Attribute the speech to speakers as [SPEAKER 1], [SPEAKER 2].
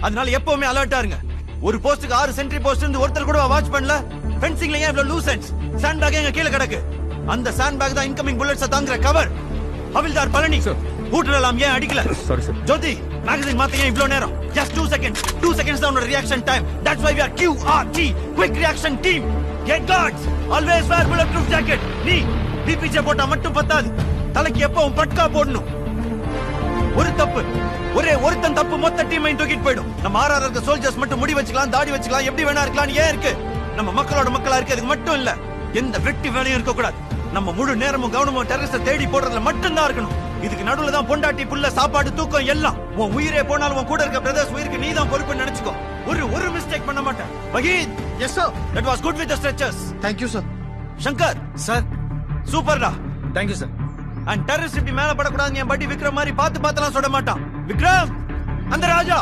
[SPEAKER 1] அதனால எப்பவுமே அலர்ட்டா இருங்க. ஒரு போஸ்டுக்கு 6 சென்ட்ரி போஸ்ட் இருந்து ஒருத்தர் கூட வாட்ச் பண்ணல. ஃபென்சிங்ல ஏன் இவ்வளவு லூசன்ஸ்? சாண்ட் பேக் எங்க கீழ கிடக்கு. அந்த சாண்ட் பேக் தான் இன்கமிங் புல்லட்ஸ் தாங்குற கவர். ஹவில்தார் பழனி ஹூட்டலாம் ஏன் அடிக்கல?
[SPEAKER 2] Sorry sir.
[SPEAKER 1] ஜோதி மேகசின் மாத்த ஏன் இவ்வளவு நேரம்? just 2 seconds. 2 seconds தான் உன்னோட reaction time. that's why we are QRT, quick reaction team. get guards, always wear bulletproof jacket. நீ பிபிஜ போட்டா மட்டும் பத்தாது, தலைக்கு எப்பவும் பட்கா போடணும். ஒரு தப்பு, ஒரே ஒருத்தன் தப்பு மொத்த டீமை தூக்கிட்டு போயிடும். நம்ம ஆர்ஆர் இருக்க சோல்ஜர்ஸ் மட்டும் முடி வச்சுக்கலாம், தாடி வச்சுக்கலாம், எப்படி வேணா இருக்கலாம். ஏன் இருக்கு? நம்ம மக்களோட மக்களா இருக்கு. அதுக்கு மட்டும் இல்ல, எந்த வெட்டி வேலையும் இருக்க கூடாது. நம்ம முழு நேரமும் கவனமும் டெரரிஸ்ட தேடி போடுறதுல மட்டும்தான் இருக்கணும். இதுக்கு நடுவுல தான் பொண்டாட்டி புள்ள சாப்பாடு தூக்கம் எல்லாம். உன் உயிரே போனாலும் உன் கூட இருக்க பிரதர்ஸ் உயிருக்கு நீ தான் பொறுப்புன்னு நினைச்சுக்கோ. ஒரு மிஸ்டேக் பண்ண மாட்டேன். Waheed,
[SPEAKER 3] yes sir.
[SPEAKER 1] that was good with the stretchers.
[SPEAKER 3] Thank you sir.
[SPEAKER 1] Shankar
[SPEAKER 2] sir.
[SPEAKER 1] சூப்பர்டா.
[SPEAKER 2] Thank you sir.
[SPEAKER 1] அண்ட் டெரரிஸ்ட் இப்படி மேல படக்கூடாது. என் பட்டி விக்ரம் மாதிரி பார்த்து பார்த்துலாம் சொல்ல மாட்டான். விக்ரம், அந்த ராஜா